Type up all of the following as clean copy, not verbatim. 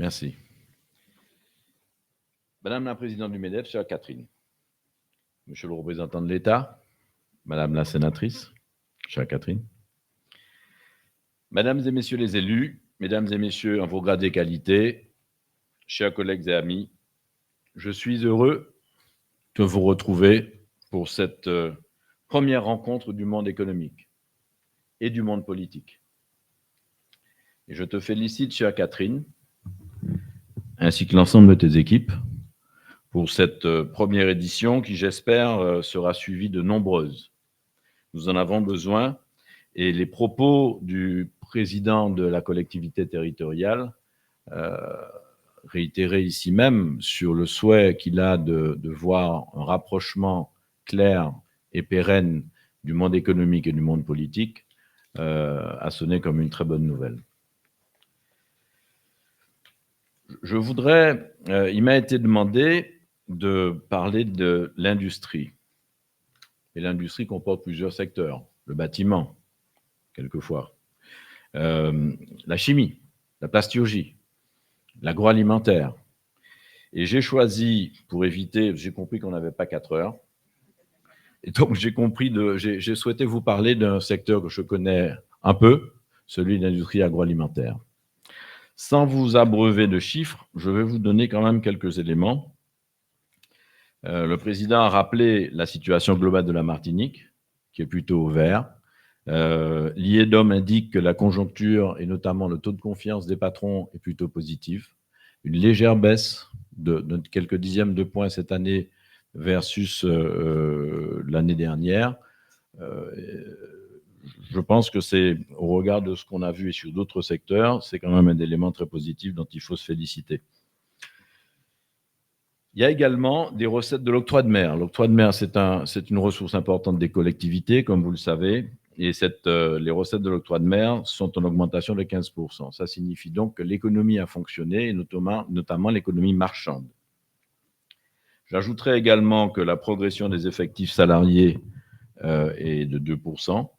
Merci. Madame la présidente du MEDEF, chère Catherine, monsieur le représentant de l'État, madame la sénatrice, chère Catherine, mesdames et messieurs les élus, mesdames et messieurs en vos grades et qualités, chers collègues et amis, je suis heureux de vous retrouver pour cette première rencontre du monde économique et du monde politique. Et je te félicite, chère Catherine, ainsi que l'ensemble de tes équipes, pour cette première édition qui, j'espère, sera suivie de nombreuses. Nous en avons besoin et les propos du président de la collectivité territoriale, réitérés ici même sur le souhait qu'il a de voir un rapprochement clair et pérenne du monde économique et du monde politique, a sonné comme une très bonne nouvelle. Je voudrais, il m'a été demandé de parler de l'industrie. Et l'industrie comporte plusieurs secteurs. Le bâtiment, quelquefois, la chimie, la plastiologie, l'agroalimentaire. Et j'ai choisi, pour éviter, j'ai compris qu'on n'avait pas 4 heures, et donc j'ai souhaité vous parler d'un secteur que je connais un peu, celui de l'industrie agroalimentaire. Sans vous abreuver de chiffres, je vais vous donner quand même quelques éléments. Le président a rappelé la situation globale de la Martinique, qui est plutôt au vert. L'IEDOM indique que la conjoncture, et notamment le taux de confiance des patrons, est plutôt positif. Une légère baisse de quelques dixièmes de points cette année versus l'année dernière. Je pense que c'est, au regard de ce qu'on a vu et sur d'autres secteurs, c'est quand même un élément très positif dont il faut se féliciter. Il y a également des recettes de l'octroi de mer. L'octroi de mer, c'est une ressource importante des collectivités, comme vous le savez, et les recettes de l'octroi de mer sont en augmentation de 15%. Ça signifie donc que l'économie a fonctionné, et notamment l'économie marchande. J'ajouterai également que la progression des effectifs salariés est de 2%,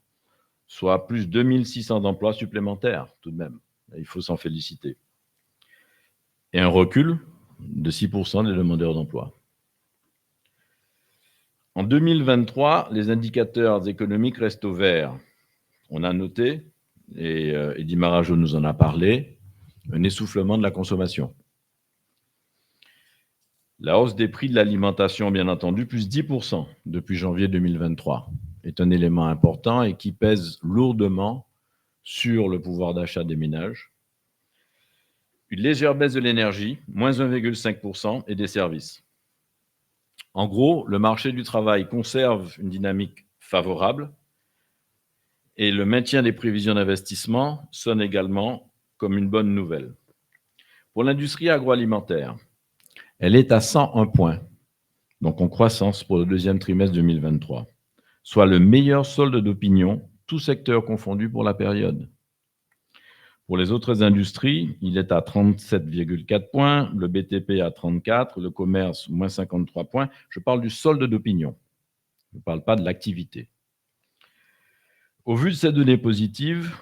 soit plus de 2600 emplois supplémentaires, tout de même. Il faut s'en féliciter. Et un recul de 6% des demandeurs d'emploi. En 2023, les indicateurs économiques restent au vert. On a noté, et Eddy Marajo nous en a parlé, un essoufflement de la consommation. La hausse des prix de l'alimentation, bien entendu, plus 10% depuis janvier 2023, est un élément important et qui pèse lourdement sur le pouvoir d'achat des ménages. Une légère baisse de l'énergie, moins 1,5%, et des services. En gros, le marché du travail conserve une dynamique favorable et le maintien des prévisions d'investissement sonne également comme une bonne nouvelle. Pour l'industrie agroalimentaire, elle est à 101 points, donc en croissance pour le deuxième trimestre 2023, soit le meilleur solde d'opinion, tout secteur confondu pour la période. Pour les autres industries, il est à 37,4 points, le BTP à 34, le commerce moins 53 points. Je parle du solde d'opinion, je ne parle pas de l'activité. Au vu de ces données positives,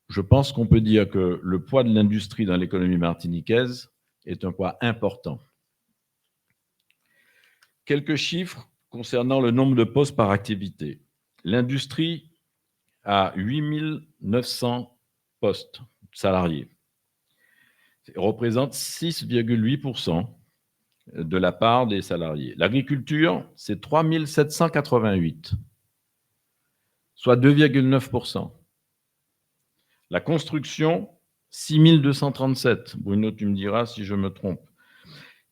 je pense qu'on peut dire que le poids de l'industrie dans l'économie martiniquaise est un poids important. Quelques chiffres concernant le nombre de postes par activité. L'industrie a 8 900 postes salariés. Ça représente 6,8% de la part des salariés. L'agriculture, c'est 3 788, soit 2,9%. La construction, 6 237. Bruno, tu me diras si je me trompe.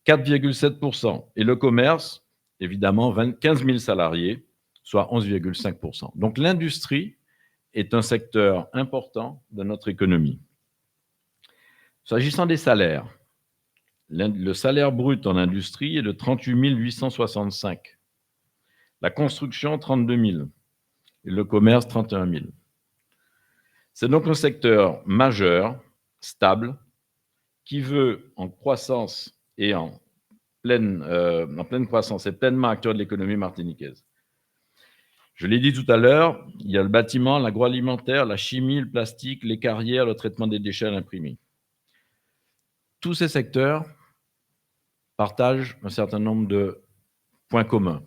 4,7%. Et le commerce, évidemment, 15 000 salariés, soit 11,5%. Donc l'industrie est un secteur important de notre économie. S'agissant des salaires, le salaire brut en industrie est de 38 865. La construction, 32 000. Et le commerce, 31 000. C'est donc un secteur majeur, stable, qui veut en croissance et en pleine croissance et pleinement acteur de l'économie martiniquaise. Je l'ai dit tout à l'heure, il y a le bâtiment, l'agroalimentaire, la chimie, le plastique, les carrières, le traitement des déchets à l'imprimé. tous ces secteurs partagent un certain nombre de points communs,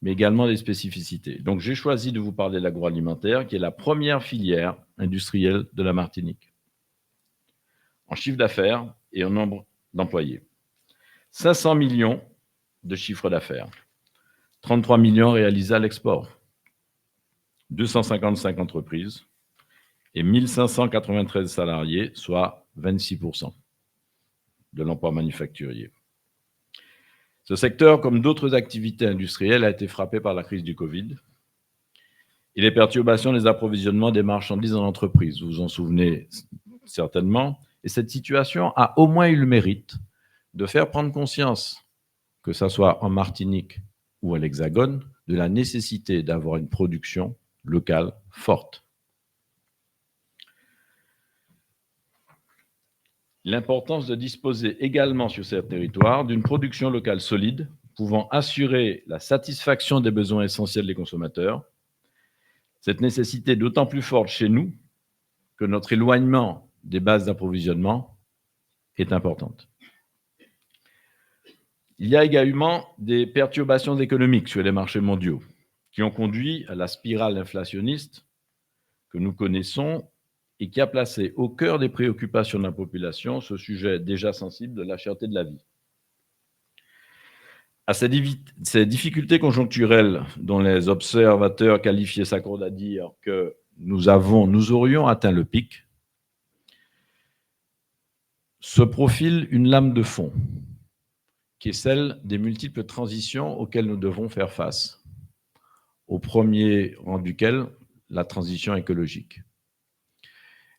mais également des spécificités. Donc, j'ai choisi de vous parler de l'agroalimentaire, qui est la première filière industrielle de la Martinique, en chiffre d'affaires et en nombre d'employés. 500 millions de chiffre d'affaires, 33 millions réalisés à l'export, 255 entreprises et 1593 salariés, soit 26% de l'emploi manufacturier. Ce secteur, comme d'autres activités industrielles, a été frappé par la crise du Covid et les perturbations des approvisionnements des marchandises en entreprise. Vous vous en souvenez certainement. Et cette situation a au moins eu le mérite de faire prendre conscience, que ce soit en Martinique ou à l'Hexagone, de la nécessité d'avoir une production locale forte. L'importance de disposer également sur ces territoires d'une production locale solide, pouvant assurer la satisfaction des besoins essentiels des consommateurs. Cette nécessité est d'autant plus forte chez nous que notre éloignement des bases d'approvisionnement est importante. Il y a également des perturbations économiques sur les marchés mondiaux qui ont conduit à la spirale inflationniste que nous connaissons et qui a placé au cœur des préoccupations de la population ce sujet déjà sensible de la cherté de la vie. À ces difficultés conjoncturelles dont les observateurs qualifiés s'accordent à dire que nous aurions atteint le pic, se profile une lame de fond, qui est celle des multiples transitions auxquelles nous devons faire face, au premier rang duquel la transition écologique.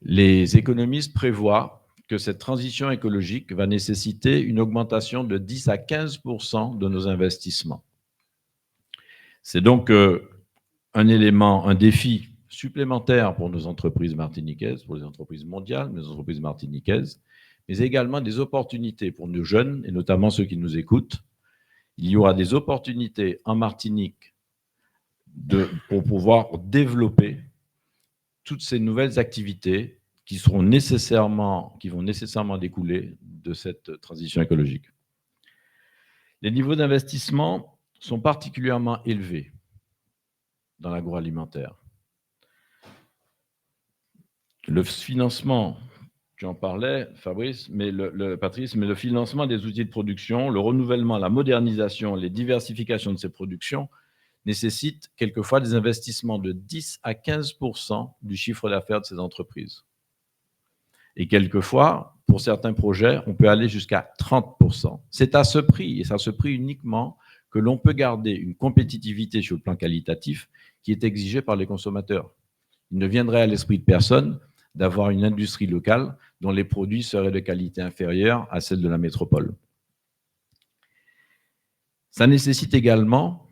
Les économistes prévoient que cette transition écologique va nécessiter une augmentation de 10 à 15% de nos investissements. C'est donc un défi supplémentaire pour nos entreprises martiniquaises, pour les entreprises mondiales, mais les entreprises martiniquaises, mais également des opportunités pour nos jeunes, et notamment ceux qui nous écoutent. Il y aura des opportunités en Martinique pour pouvoir développer toutes ces nouvelles activités qui vont nécessairement découler de cette transition écologique. Les niveaux d'investissement sont particulièrement élevés dans l'agroalimentaire. Le financement, tu en parlais, Patrice, mais le financement des outils de production, le renouvellement, la modernisation, les diversifications de ces productions nécessitent quelquefois des investissements de 10 à 15% du chiffre d'affaires de ces entreprises. Et quelquefois, pour certains projets, on peut aller jusqu'à 30%. C'est à ce prix, et c'est à ce prix uniquement, que l'on peut garder une compétitivité sur le plan qualitatif qui est exigée par les consommateurs. Il ne viendrait à l'esprit de personne d'avoir une industrie locale dont les produits seraient de qualité inférieure à celle de la métropole. Ça nécessite également,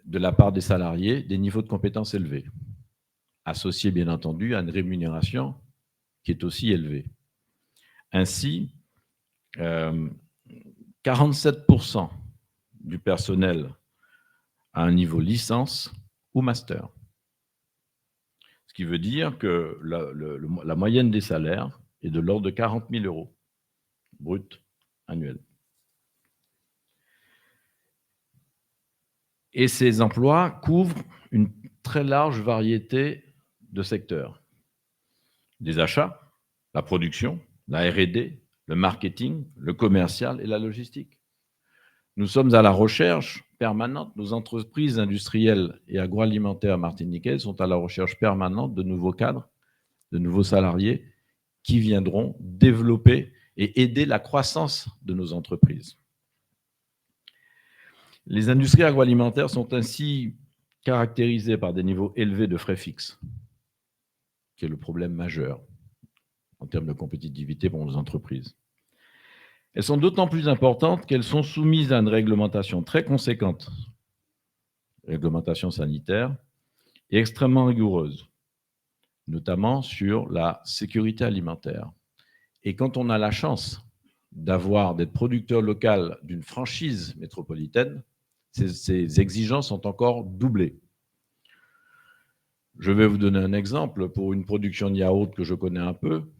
de la part des salariés, des niveaux de compétences élevés, associés bien entendu à une rémunération qui est aussi élevée. Ainsi, 47% du personnel a un niveau licence ou master. Ce qui veut dire que la moyenne des salaires est de l'ordre de 40 000 € brut annuels. Et ces emplois couvrent une très large variété de secteurs. Des achats, la production, la R&D, le marketing, le commercial et la logistique. Nous sommes à la recherche permanente, nos entreprises industrielles et agroalimentaires martiniquaises sont à la recherche permanente de nouveaux cadres, de nouveaux salariés qui viendront développer et aider la croissance de nos entreprises. Les industries agroalimentaires sont ainsi caractérisées par des niveaux élevés de frais fixes, qui est le problème majeur en termes de compétitivité pour nos entreprises. Elles sont d'autant plus importantes qu'elles sont soumises à une réglementation très conséquente, réglementation sanitaire, et extrêmement rigoureuse, notamment sur la sécurité alimentaire. Et quand on a la chance d'être producteur local d'une franchise métropolitaine, ces exigences sont encore doublées. Je vais vous donner un exemple. Pour une production de yaourt que je connais un peu,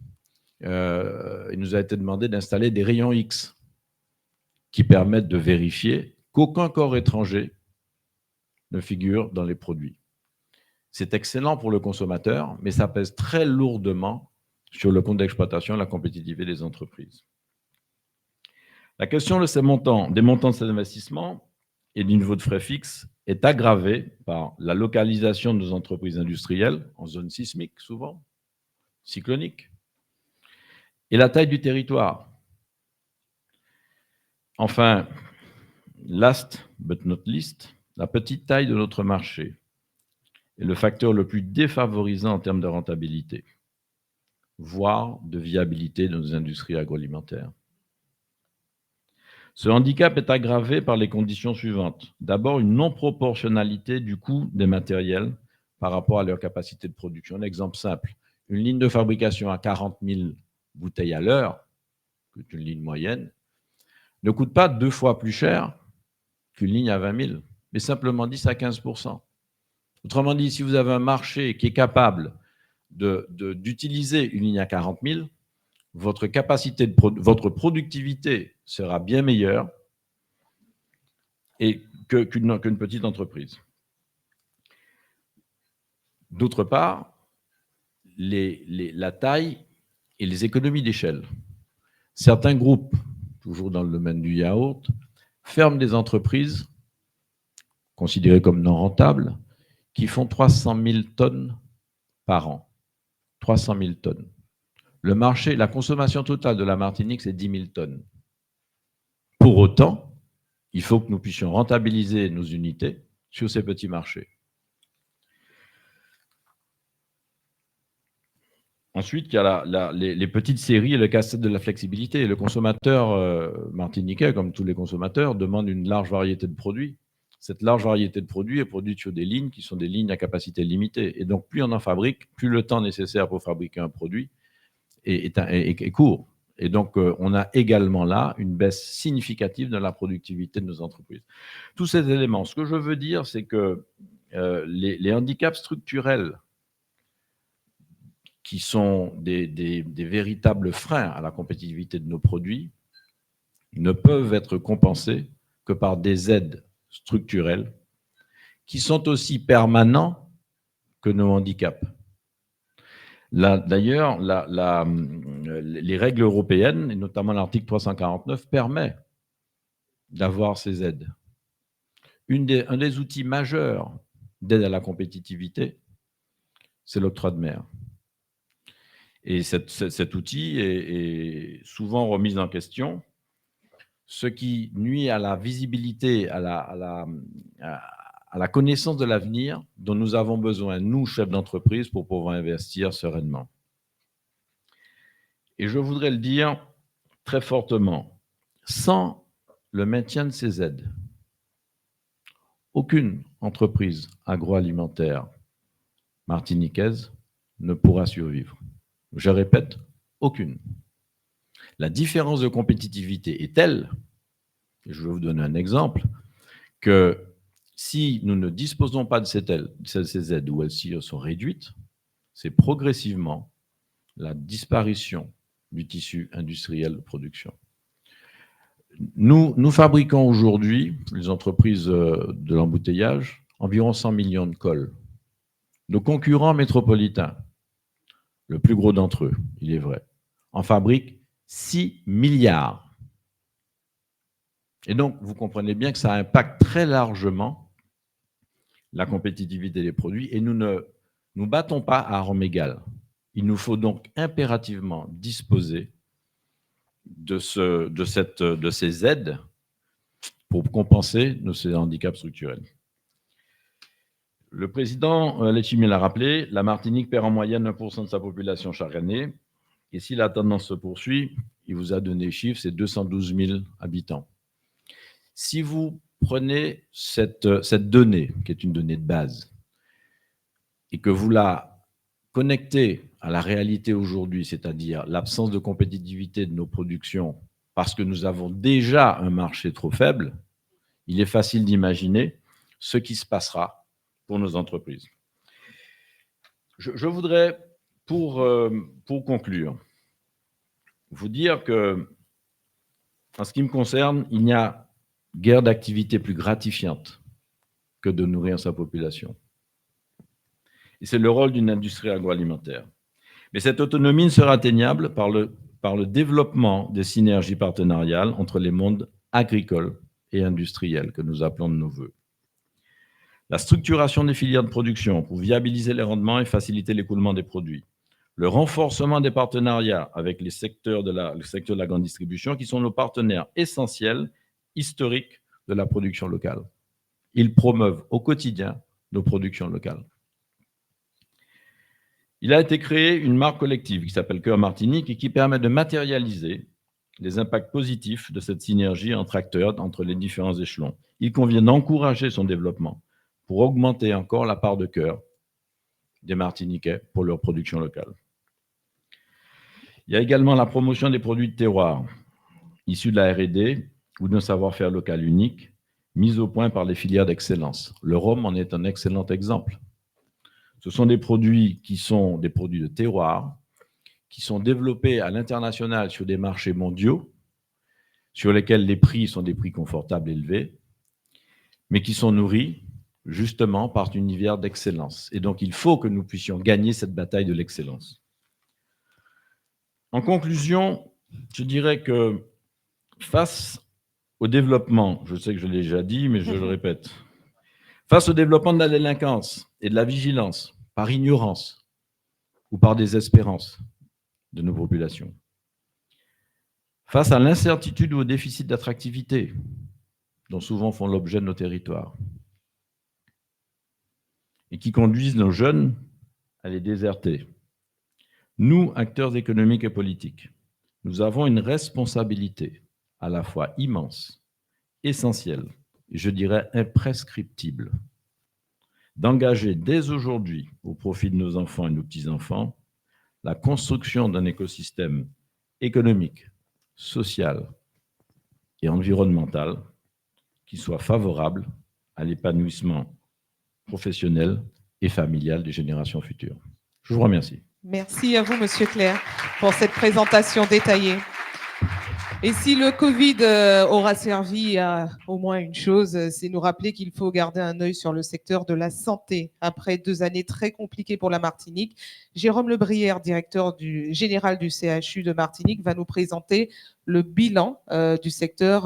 il nous a été demandé d'installer des rayons X qui permettent de vérifier qu'aucun corps étranger ne figure dans les produits. C'est excellent pour le consommateur, mais ça pèse très lourdement sur le compte d'exploitation et la compétitivité des entreprises. La question de des montants de ces investissements et du niveau de frais fixes est aggravée par la localisation de nos entreprises industrielles, en zone sismique souvent, cyclonique, et la taille du territoire. Enfin, last but not least, la petite taille de notre marché est le facteur le plus défavorisant en termes de rentabilité, voire de viabilité de nos industries agroalimentaires. Ce handicap est aggravé par les conditions suivantes. D'abord, une non-proportionnalité du coût des matériels par rapport à leur capacité de production. Un exemple simple, une ligne de fabrication à 40 000 bouteilles à l'heure, qui est une ligne moyenne, ne coûte pas 2 fois plus cher qu'une ligne à 20 000, mais simplement 10 à 15 %. Autrement dit, si vous avez un marché qui est capable d'utiliser une ligne à 40 000, votre productivité sera bien meilleure qu'une petite entreprise. D'autre part, la taille et les économies d'échelle. Certains groupes, toujours dans le domaine du yaourt, ferment des entreprises considérées comme non rentables qui font 300 000 tonnes par an. 300 000 tonnes. Le marché, la consommation totale de la Martinique, c'est 10 000 tonnes. Pour autant, il faut que nous puissions rentabiliser nos unités sur ces petits marchés. Ensuite, il y a les petites séries et le casse-tête de la flexibilité. Le consommateur martiniquais, comme tous les consommateurs, demande une large variété de produits. Cette large variété de produits est produite sur des lignes qui sont des lignes à capacité limitée. Et donc, plus on en fabrique, plus le temps nécessaire pour fabriquer un produit est court. Et donc, on a également là une baisse significative de la productivité de nos entreprises. Tous ces éléments, ce que je veux dire, c'est que les handicaps structurels qui sont des véritables freins à la compétitivité de nos produits ne peuvent être compensés que par des aides structurelles qui sont aussi permanents que nos handicaps. D'ailleurs, les règles européennes, et notamment l'article 349, permet d'avoir ces aides. Un des outils majeurs d'aide à la compétitivité, c'est l'octroi de mer. Et cet outil est souvent remis en question, ce qui nuit à la visibilité, à la connaissance de l'avenir dont nous avons besoin, nous, chefs d'entreprise, pour pouvoir investir sereinement. Et je voudrais le dire très fortement, sans le maintien de ces aides, aucune entreprise agroalimentaire martiniquaise ne pourra survivre. Je répète, aucune. La différence de compétitivité est telle, et je vais vous donner un exemple, que si nous ne disposons pas de ces aides ou elles sont réduites, c'est progressivement la disparition du tissu industriel de production. Nous fabriquons aujourd'hui, les entreprises de l'embouteillage, environ 100 millions de cols. Nos concurrents métropolitains, le plus gros d'entre eux, il est vrai, en fabriquent 6 milliards. Et donc, vous comprenez bien que ça impacte très largement la compétitivité des produits et nous ne nous battons pas à armes égales. Il nous faut donc impérativement disposer de ces aides pour compenser ces handicaps structurels. Le président Letchimy l'a rappelé, la Martinique perd en moyenne 1% de sa population chaque année. Et si la tendance se poursuit, il vous a donné les chiffres, c'est 212 000 habitants. Si vous prenez cette donnée, qui est une donnée de base, et que vous la connectez à la réalité aujourd'hui, c'est-à-dire l'absence de compétitivité de nos productions, parce que nous avons déjà un marché trop faible, il est facile d'imaginer ce qui se passera pour nos entreprises. Je voudrais, pour conclure, vous dire que, en ce qui me concerne, il n'y a guère d'activité plus gratifiante que de nourrir sa population. Et c'est le rôle d'une industrie agroalimentaire. Mais cette autonomie ne sera atteignable par le développement des synergies partenariales entre les mondes agricoles et industriels que nous appelons de nos voeux. La structuration des filières de production pour viabiliser les rendements et faciliter l'écoulement des produits. Le renforcement des partenariats avec le secteur de la grande distribution, qui sont nos partenaires essentiels, historiques de la production locale. Ils promeuvent au quotidien nos productions locales. Il a été créé une marque collective qui s'appelle Cœur Martinique et qui permet de matérialiser les impacts positifs de cette synergie entre acteurs, entre les différents échelons. Il convient d'encourager son développement pour augmenter encore la part de cœur des Martiniquais pour leur production locale. Il y a également la promotion des produits de terroir, issus de la R&D ou d'un savoir-faire local unique, mis au point par les filières d'excellence. Le rhum en est un excellent exemple. Ce sont des produits qui sont des produits de terroir, qui sont développés à l'international sur des marchés mondiaux, sur lesquels les prix sont des prix confortables élevés, mais qui sont nourris justement par un univers d'excellence. Et donc, il faut que nous puissions gagner cette bataille de l'excellence. En conclusion, je dirais que face au développement, je sais que je l'ai déjà dit, mais je le répète, face au développement de la délinquance et de la vigilance, par ignorance ou par désespérance de nos populations, face à l'incertitude ou au déficit d'attractivité dont souvent font l'objet de nos territoires, et qui conduisent nos jeunes à les déserter, nous, acteurs économiques et politiques, nous avons une responsabilité à la fois immense, essentielle, et je dirais imprescriptible, d'engager dès aujourd'hui, au profit de nos enfants et nos petits-enfants, la construction d'un écosystème économique, social et environnemental qui soit favorable à l'épanouissement professionnel et familial des générations futures. Je vous remercie. Merci à vous, Monsieur Clerc, pour cette présentation détaillée. Et si le Covid aura servi à au moins une chose, c'est nous rappeler qu'il faut garder un œil sur le secteur de la santé. Après 2 années très compliquées pour la Martinique, Jérôme Lebrière, directeur général du CHU de Martinique, va nous présenter le bilan du secteur